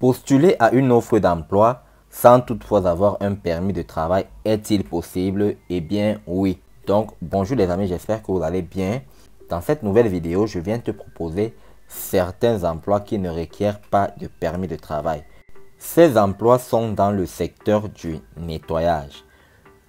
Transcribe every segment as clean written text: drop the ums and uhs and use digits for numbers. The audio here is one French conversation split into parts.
Postuler à une offre d'emploi sans toutefois avoir un permis de travail est-il possible? Eh bien oui. Donc bonjour les amis, j'espère que vous allez bien. Dans cette nouvelle vidéo, je viens te proposer certains emplois qui ne requièrent pas de permis de travail. Ces emplois sont dans le secteur du nettoyage.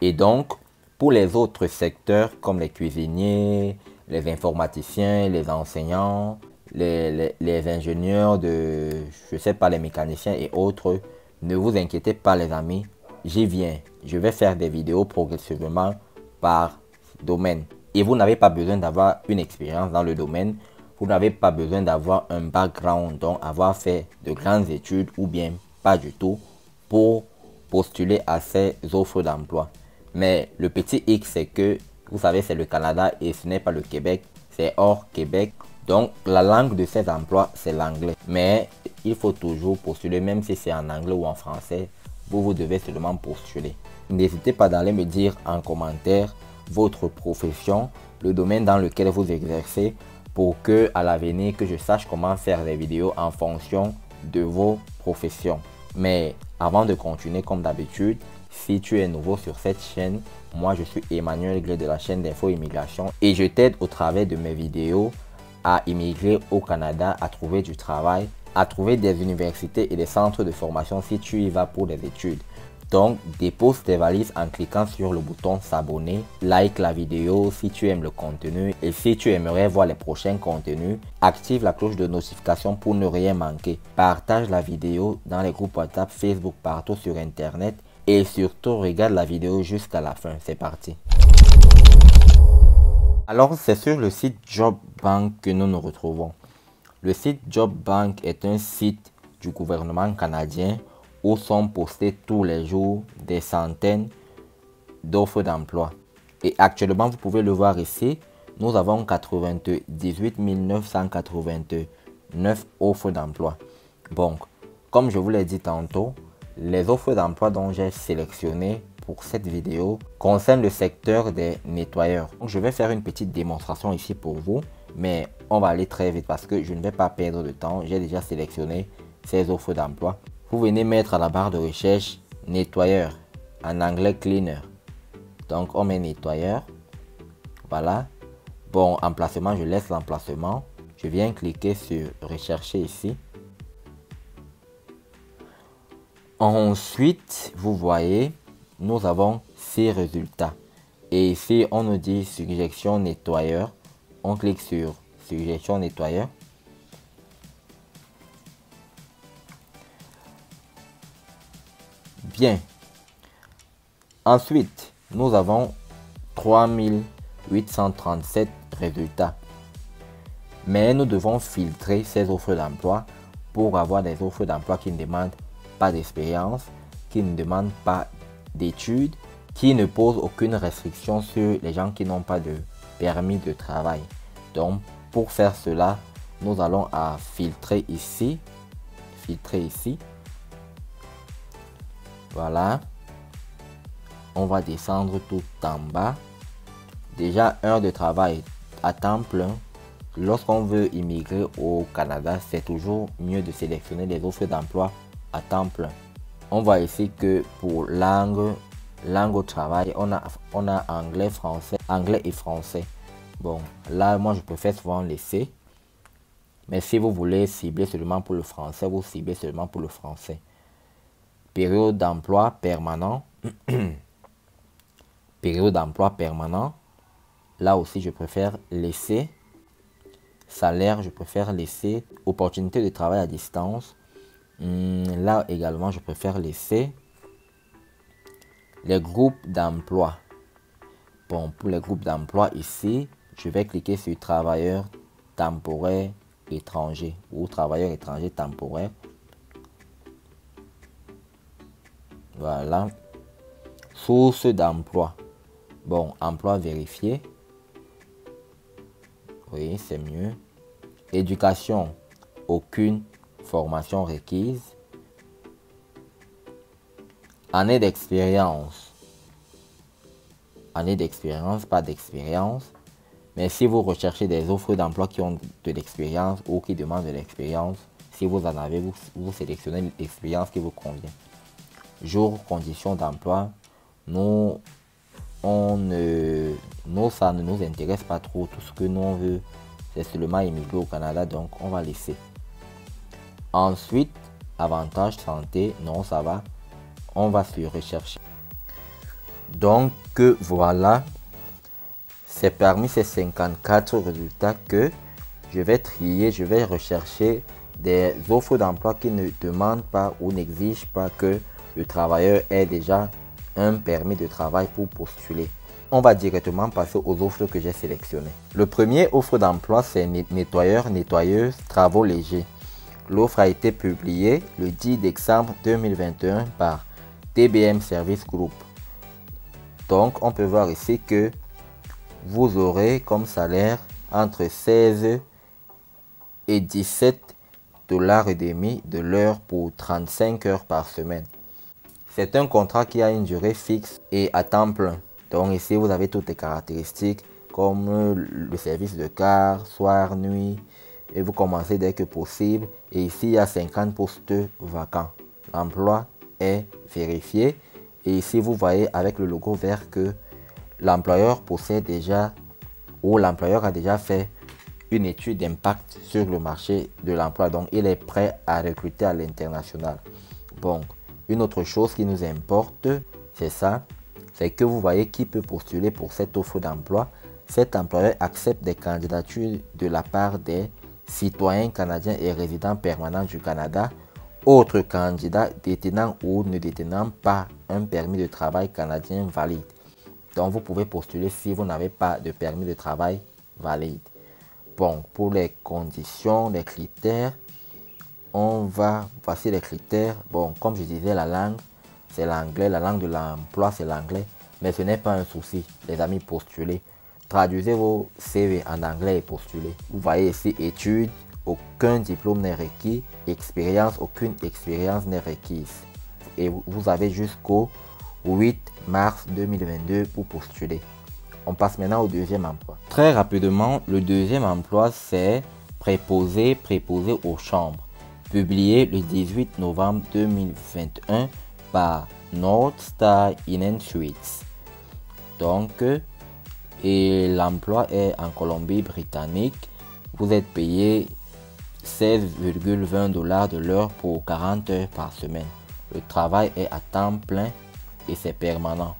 Et donc, pour les autres secteurs comme les cuisiniers, les informaticiens, les enseignants, les ingénieurs je sais pas, les mécaniciens et autres, ne vous inquiétez pas les amis, j'y viens. Je vais faire des vidéos progressivement par domaine. Et vous n'avez pas besoin d'avoir une expérience dans le domaine. Vous n'avez pas besoin d'avoir un background, donc avoir fait de grandes études ou bien pas du tout pour postuler à ces offres d'emploi. Mais le petit X, c'est que, vous savez, c'est le Canada et ce n'est pas le Québec, c'est hors Québec. Donc, la langue de ces emplois, c'est l'anglais. Mais il faut toujours postuler, même si c'est en anglais ou en français, vous devez seulement postuler. N'hésitez pas d'aller me dire en commentaire votre profession, le domaine dans lequel vous exercez, pour que à l'avenir, que je sache comment faire des vidéos en fonction de vos professions. Mais avant de continuer comme d'habitude, si tu es nouveau sur cette chaîne, moi je suis Emmanuel Glé de la chaîne d'Info Immigration et je t'aide au travers de mes vidéos à immigrer au Canada, à trouver du travail, à trouver des universités et des centres de formation si tu y vas pour des études. Donc, dépose tes valises en cliquant sur le bouton s'abonner, like la vidéo si tu aimes le contenu et si tu aimerais voir les prochains contenus, active la cloche de notification pour ne rien manquer. Partage la vidéo dans les groupes WhatsApp, Facebook, partout sur Internet et surtout regarde la vidéo jusqu'à la fin. C'est parti. Alors, c'est sur le site JobBank que nous nous retrouvons. Le site JobBank est un site du gouvernement canadien où sont postés tous les jours des centaines d'offres d'emploi. Et actuellement, vous pouvez le voir ici, nous avons 98 989 offres d'emploi. Donc, comme je vous l'ai dit tantôt, les offres d'emploi dont j'ai sélectionné pour cette vidéo concernent le secteur des nettoyeurs. Donc, je vais faire une petite démonstration ici pour vous, mais on va aller très vite parce que je ne vais pas perdre de temps. J'ai déjà sélectionné ces offres d'emploi. Vous venez mettre à la barre de recherche nettoyeur, en anglais cleaner. Donc on met nettoyeur, voilà. Bon, emplacement, je laisse l'emplacement. Je viens cliquer sur rechercher ici. Ensuite, vous voyez, nous avons 6 résultats. Et ici, on nous dit suggestion nettoyeur. On clique sur suggestion nettoyeur. Bien. Ensuite, nous avons 3837 résultats. Mais nous devons filtrer ces offres d'emploi pour avoir des offres d'emploi qui ne demandent pas d'expérience, qui ne demandent pas d'études, qui ne posent aucune restriction sur les gens qui n'ont pas de permis de travail. Donc, pour faire cela, nous allons à filtrer ici. Filtrer ici. Voilà. On va descendre tout en bas. Déjà, heure de travail à temps plein. Lorsqu'on veut immigrer au Canada, c'est toujours mieux de sélectionner les offres d'emploi à temps plein. On voit ici que pour langue au travail, on a anglais, français, anglais et français. Bon, là, moi, je préfère souvent laisser. Mais si vous voulez cibler seulement pour le français, vous ciblez seulement pour le français. Période d'emploi permanent. Période d'emploi permanent. Là aussi, je préfère laisser. Salaire, je préfère laisser. Opportunité de travail à distance. Là également, je préfère laisser. Les groupes d'emploi. Bon, pour les groupes d'emploi ici, je vais cliquer sur travailleurs temporaires étrangers ou travailleurs étrangers temporaires. Voilà. Source d'emploi. Bon, emploi vérifié. Oui, c'est mieux. Éducation. Aucune formation requise. Année d'expérience. Année d'expérience, pas d'expérience. Mais si vous recherchez des offres d'emploi qui ont de l'expérience ou qui demandent de l'expérience, si vous en avez, vous sélectionnez l'expérience qui vous convient. Jour, conditions d'emploi, ça ne nous intéresse pas trop. Tout ce que nous on veut, c'est seulement immigrer au Canada, donc on va laisser. Ensuite, avantages santé, non, ça va. On va se rechercher. Donc voilà, c'est parmi ces 54 résultats que je vais trier, je vais rechercher des offres d'emploi qui ne demandent pas ou n'exigent pas que le travailleur ait déjà un permis de travail pour postuler. On va directement passer aux offres que j'ai sélectionnées. Le premier offre d'emploi, c'est nettoyeur, nettoyeuse, travaux légers. L'offre a été publiée le 10 décembre 2021 par TBM Service Group. Donc, on peut voir ici que vous aurez comme salaire entre 16 et 17 $ et demi de l'heure pour 35 heures par semaine. C'est un contrat qui a une durée fixe et à temps plein. Donc ici, vous avez toutes les caractéristiques comme le service de car, soir, nuit. Et vous commencez dès que possible. Et ici, il y a 50 postes vacants. L'emploi est vérifié. Et ici, vous voyez avec le logo vert que l'employeur possède déjà ou l'employeur a déjà fait une étude d'impact sur le marché de l'emploi. Donc, il est prêt à recruter à l'international. Bon, une autre chose qui nous importe, c'est ça. C'est que vous voyez qui peut postuler pour cette offre d'emploi. Cet employeur accepte des candidatures de la part des citoyens canadiens et résidents permanents du Canada, autres candidats détenant ou ne détenant pas un permis de travail canadien valide. Donc vous pouvez postuler si vous n'avez pas de permis de travail valide. Bon, pour les conditions, les critères, voici les critères. Bon, comme je disais, la langue, c'est l'anglais, la langue de l'emploi, c'est l'anglais. Mais ce n'est pas un souci, les amis, postulez. Traduisez vos CV en anglais et postulez. Vous voyez ici, études, aucun diplôme n'est requis. Expérience, aucune expérience n'est requise. Et vous avez jusqu'au 8 mars 2022 pour postuler. On passe maintenant au deuxième emploi. Très rapidement, le deuxième emploi, c'est préposé aux chambres. Publié le 18 novembre 2021 par North Star Inn & Suites. Donc, et l'emploi est en Colombie-Britannique. Vous êtes payé 16,20 $ de l'heure pour 40 heures par semaine. Le travail est à temps plein et c'est permanent.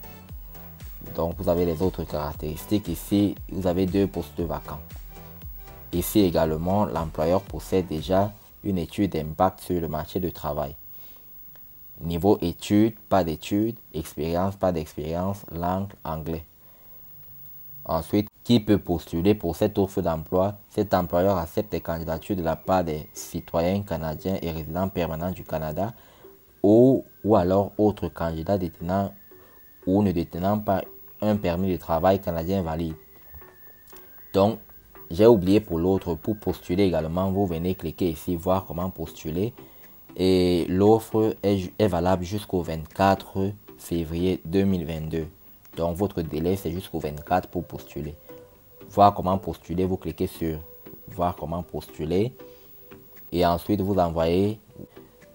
Donc vous avez les autres caractéristiques. Ici, vous avez 2 postes vacants. Ici également, l'employeur possède déjà une étude d'impact sur le marché du travail. Niveau études, pas d'études. Expérience, pas d'expérience. Langue, anglais. Ensuite, qui peut postuler pour cette offre d'emploi? Cet employeur accepte des candidatures de la part des citoyens canadiens et résidents permanents du Canada ou alors autres candidats détenant ou ne détenant pas un permis de travail canadien valide. Donc, j'ai oublié pour l'autre, pour postuler également, vous venez cliquer ici, voir comment postuler. Et l'offre est valable jusqu'au 24 février 2022. Donc, votre délai, c'est jusqu'au 24 pour postuler. Voir comment postuler, vous cliquez sur voir comment postuler. Et ensuite, vous envoyez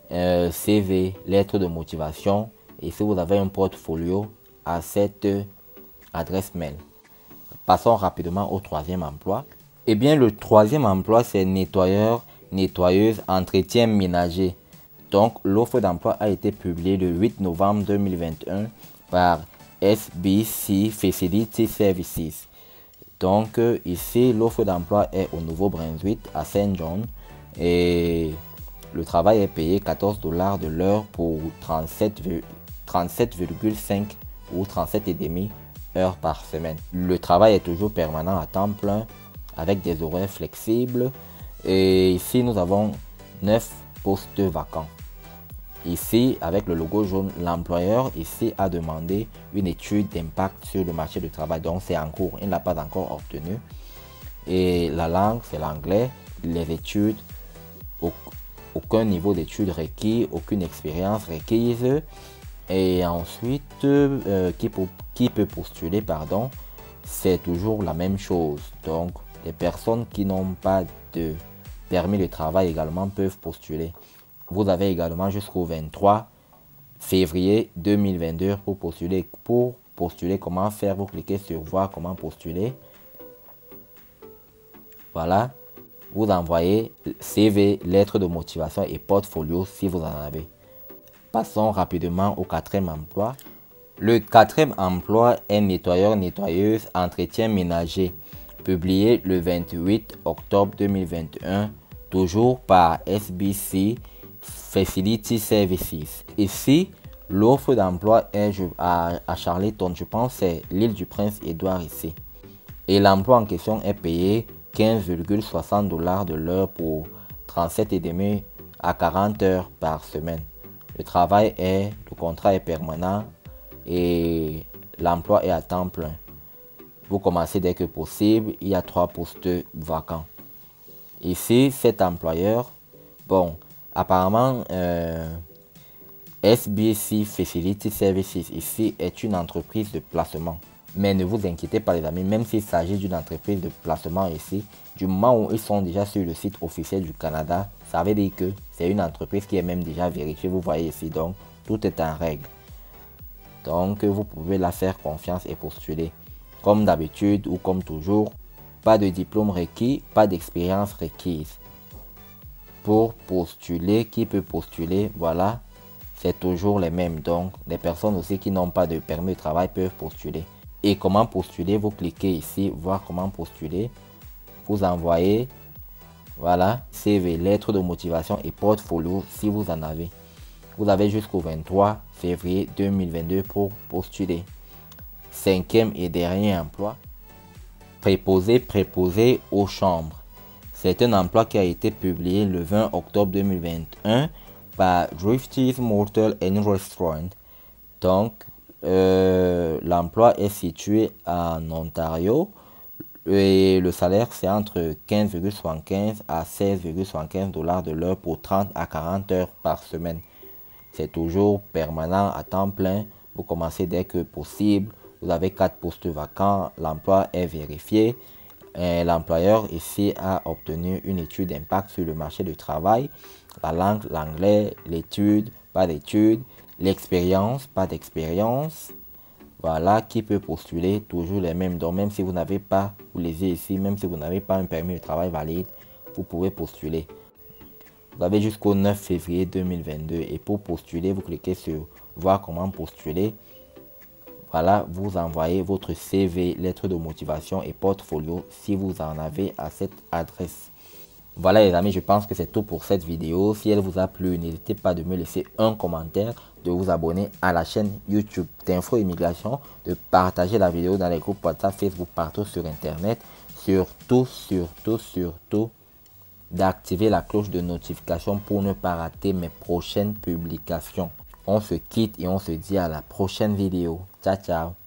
CV, lettre de motivation. Et si vous avez un portfolio, à cette adresse mail. Passons rapidement au troisième emploi. Eh bien, le troisième emploi, c'est nettoyeur, nettoyeuse, entretien ménager. Donc, l'offre d'emploi a été publiée le 8 novembre 2021 par SBC Facility Services. Donc, ici, l'offre d'emploi est au Nouveau-Brunswick, à Saint John. Et le travail est payé 14 $ de l'heure pour 37,5 ou 37,5 heures par semaine. Le travail est toujours permanent à temps plein avec des horaires flexibles. Et ici, nous avons 9 postes vacants. Ici, avec le logo jaune, l'employeur ici a demandé une étude d'impact sur le marché du travail. Donc, c'est en cours. Il ne l'a pas encore obtenu. Et la langue, c'est l'anglais. Les études, aucun niveau d'études requis, aucune expérience requise. Et ensuite, qui peut postuler, c'est toujours la même chose. Donc, les personnes qui n'ont pas de permis de travail également peuvent postuler. Vous avez également jusqu'au 23 février 2022 pour postuler. Pour postuler, comment faire? Vous cliquez sur voir comment postuler. Voilà. Vous envoyez CV, lettre de motivation et portfolio si vous en avez. Passons rapidement au quatrième emploi. Le quatrième emploi est nettoyeur-nettoyeuse entretien ménager, publié le 28 octobre 2021, toujours par SBC Facility Services. Ici, l'offre d'emploi est à Charlottetown, je pense que c'est l'île du Prince-Édouard ici. Et l'emploi en question est payé 15,60 $ de l'heure pour 37,5 à 40 heures par semaine. Le contrat est permanent et l'emploi est à temps plein. Vous commencez dès que possible, il y a 3 postes vacants. Ici, cet employeur, bon, apparemment, SBC Facility Services ici est une entreprise de placement. Mais ne vous inquiétez pas les amis, même s'il s'agit d'une entreprise de placement ici, du moment où ils sont déjà sur le site officiel du Canada, ça veut dire que c'est une entreprise qui est même déjà vérifiée. Vous voyez ici, donc tout est en règle. Donc vous pouvez la faire confiance et postuler. Comme d'habitude ou comme toujours, pas de diplôme requis, pas d'expérience requise. Pour postuler, qui peut postuler? Voilà, c'est toujours les mêmes. Donc les personnes aussi qui n'ont pas de permis de travail peuvent postuler. Et comment postuler? Vous cliquez ici, voir comment postuler. Vous envoyez, voilà, CV, lettre de motivation et portfolio si vous en avez. Vous avez jusqu'au 23 février 2022 pour postuler. Cinquième et dernier emploi, préposé aux chambres. C'est un emploi qui a été publié le 20 octobre 2021 par Drifty's Motel and Restaurant. Donc, l'emploi est situé en Ontario et le salaire c'est entre 15,75 à 16,75 $ de l'heure pour 30 à 40 heures par semaine. C'est toujours permanent à temps plein. Vous commencez dès que possible. Vous avez 4 postes vacants. L'emploi est vérifié. L'employeur ici a obtenu une étude d'impact sur le marché du travail. La langue, l'anglais, l'étude, pas d'étude. L'expérience, pas d'expérience. Voilà, qui peut postuler, toujours les mêmes. Donc même si vous n'avez pas, vous lisez ici, même si vous n'avez pas un permis de travail valide, vous pouvez postuler. Vous avez jusqu'au 9 février 2022 et pour postuler, vous cliquez sur voir comment postuler. Voilà, vous envoyez votre CV, lettre de motivation et portfolio si vous en avez à cette adresse. Voilà les amis, je pense que c'est tout pour cette vidéo. Si elle vous a plu, n'hésitez pas de me laisser un commentaire, de vous abonner à la chaîne YouTube d'Info Immigration, de partager la vidéo dans les groupes WhatsApp, Facebook, partout sur Internet. Surtout, d'activer la cloche de notification pour ne pas rater mes prochaines publications. On se quitte et on se dit à la prochaine vidéo. Ciao, ciao.